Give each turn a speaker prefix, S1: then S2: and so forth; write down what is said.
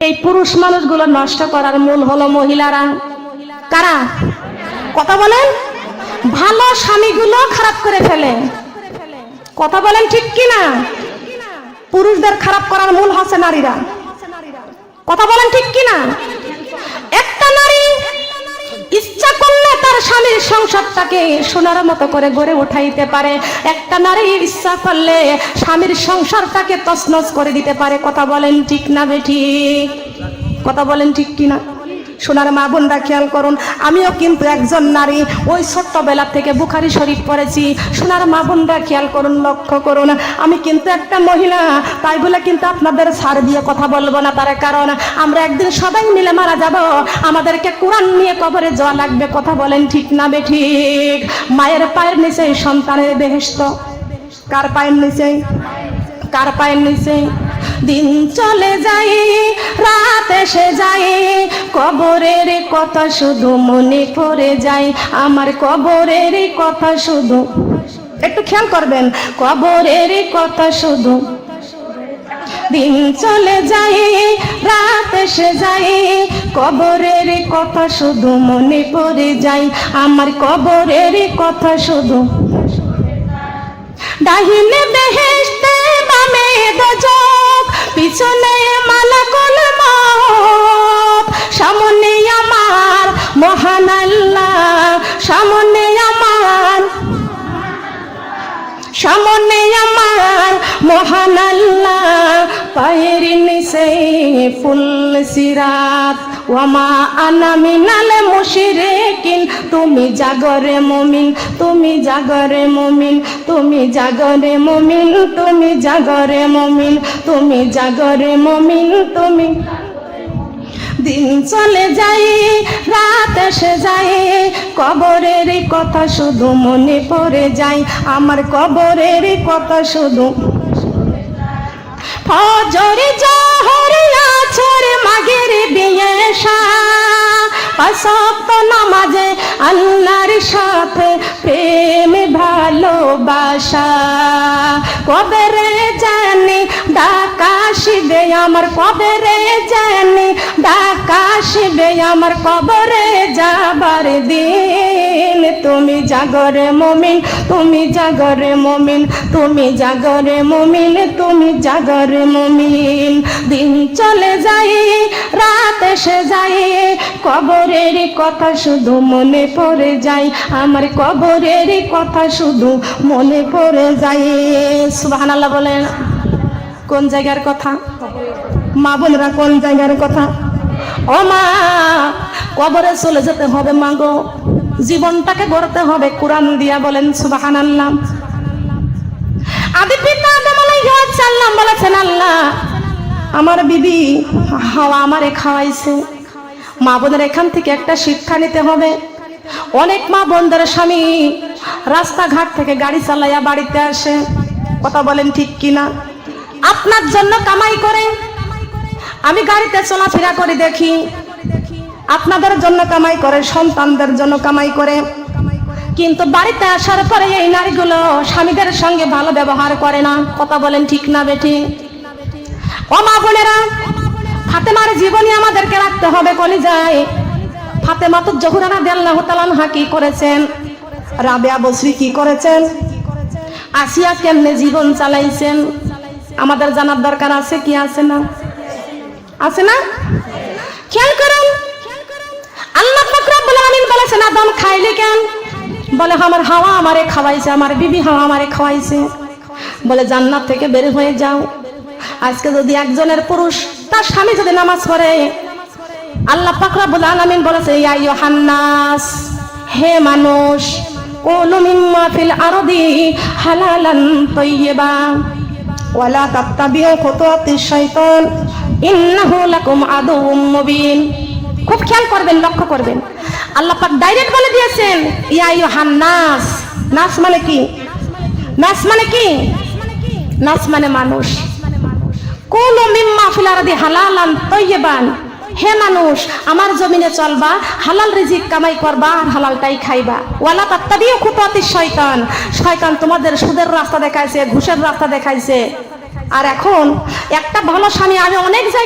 S1: এই পুরুষ মানুষগুলো নষ্ট করার মূল হলো মহিলারা। কারা? কথা বলেন। ভালো স্বামীগুলো খারাপ করে ফেলে। কথা বলেন ঠিক কিনা? পুরুষদের খারাপ করার মূল হচ্ছে নারীরা। কথা বলেন ঠিক কিনা? একটা নারী ইচ্ছা করলে তার স্বামীর সংসারটাকে সোনার মতো করে গড়ে উঠাইতে পারে। একটা নারী ইচ্ছা করলে স্বামীর সংসারটাকে তছনছ করে দিতে পারে। কথা বলেন ঠিক না বেঠিক? কথা বলেন ঠিক কিনা? সোনার মা বোনরা খেয়াল করুন, আমিও কিন্তু একজন নারী, ওই ছোট্টবেলা থেকে বুখারী শরীফ পড়েছি। সোনার মা বোনরা খেয়াল করুন, লক্ষ্য করুন, আমি কিন্তু একটা মহিলা। তাই বলে কিন্তু আপনাদের ছাড় দিয়ে কথা বলবো না, তার কারণ আমরা একদিন সবাই মিলে মারা যাব, আমাদেরকে কোরআন নিয়ে কবরে যাওয়া লাগবে। কথা বলেন ঠিক না বেঠিক? মায়ের পায়ের নিচে সন্তানের বেহেশত। কার পায়ের নিচে? কার পায়ের নিচে? দিন চলে যায়, রাত এসে যায়, কবরের কথা শুধু মনে পড়ে যায়, আমার কবরের কথা শুধু। একটু খেয়াল করবেন, কবরের কথা শুধু। দিন চলে যায়, রাত এসে যায়, কবরের কথা শুধু মনে পড়ে যায়, আমার কবরের কথা শুধু। ডাহিনে বেহেশতে, বামে দোজখ, পিছনে মালাকুল মউত, সামনে আমার মহান আল্লাহ, সামনে আমার, সামনে আমার মহান আল্লাহ, পায়ের নিচে ফুল সিরাত, ওয়ামা আনা মিনাল মুশরিকিন। তুমি জাগরে মুমিন, তুমি জাগরে মুমিন, তুমি জাগরে মুমিন, তুমি জাগরে মুমিন, তুমি জাগরে মুমিন, তুমি। দিন চলে যায়, রাত এসে যায়, কবরের কথা শুধু মনে পড়ে যায়, আমার কবরের কথা শুধু। ফজর, জোহর, আসর, মাগরিব, ইশা, পাঁচ ওয়াক্ত নামাজে আল্লাহর সাথে প্রেম ভালোবাসা, কবরে জানি ডাকা আসিবে আমার, কবরে জানি ডাকা আসিবে আমার, কবরে যাবার দিন। তুমি জাগরে মুমিন, তুমি জাগরে মুমিন, তুমি জাগরে মুমিন, তুমি জাগরে মুমিন। দিন চলে যায়, রাত এসে যায়, কবরের কথা শুধু মনে পড়ে যায়, আমার কবরের কথা শুধু মনে পড়ে যায়। সুবহানাল্লাহ বলেন। কোন জায়গার কথা? মা বোনেরা, কোন জায়গার কথা? ও মা, কবরে চলে যেতে হবে মা গো, জীবনটাকে গড়তে হবে কোরআন দিয়া। বলেন সুবহানাল্লাহ। আদি পিতা আদম আলাইহিস সালাম বলেছেন, আল্লাহ আমার বিবি হাওয়া আমারে খাওয়াইছে। মা বোনের এখান থেকে একটা শিক্ষা নিতে হবে। অনেক মা বোনদের স্বামী রাস্তাঘাট থেকে গাড়ি চালাইয়া বাড়িতে আসে। কথা বলেন ঠিক কিনা? আপনার জন্য কামাই করে, আমি গাড়িতে চলাফেরা করে দেখি, আপনাদের জন্য কামাই করে, সন্তানদের জন্য কামাই করে, কিন্তু বাড়িতে আসার পরে এই নারীগুলো স্বামীদের সঙ্গে ভালো ব্যবহার করে না। কথা বলেন ঠিক না বেঠিক? ও মা বোনেরা, ফাতেমার জীবনী আমাদেরকে রাখতে হবে কলিজায়। ফাতেমা তো জোহরা রাদিয়াল্লাহু তাআলা আনহা কি করেছেন, রাবেয়া বসরি কি করেছেন, আসিয়া কেমনে জীবন চালাইছেন, আমাদের জানার দরকার আছে কি আছে না? আছে না? খেয়াল করুন, আল্লাহ পাক রব্বুল আলামিন বলেছেন, আদম খাইলে কেন? বলে আমার হাওয়া আমারে খাওয়াইছে, আমার বিবি হাওয়া আমারে খাওয়াইছে। বলে জান্নাত থেকে বের হয়ে যাও। আজকে যদি একজনের পুরুষ তার স্বামী যদি নামাজ পড়ে, আল্লাহ পাক রব্বুল আলামিন বলেছে, ইয়া আইয়ুহান নাস, হে মানুষ, কুলু মিম্মা ফিল আরদি হালালান তাইয়্যিবা ওয়ালা তাত্তাবিউ খুতুওয়াতিশ শাইতান ইন্নাহু লাকুম আদুউম মুবিন। খুব খেয়াল করবেন, লক্ষ্য করবেন, আল্লাহ পাক ডাইরেক্ট বলে দিয়েছেন, ইয়া আইয়ুহান নাস। নাস মানে কি? নাস মানে কি? নাস মানে মানুষ। কুলু মিম্মা ফিল আরদি হালালান তাইয়্যিবান, হে মানুষ, আমার জমিনে চলবা, হালাল রিজিক কামাই করবা, আর হালালটাই খাইবা। ওয়ালা তাত্তাবিউ খুতুওয়াতিশ শয়তান, শয়তান তোমাদের সুদের রাস্তা দেখাইছে, ঘুষের রাস্তা দেখাইছে। আর এখন একটা ভালো স্বামী, আমি অনেক জায়গায়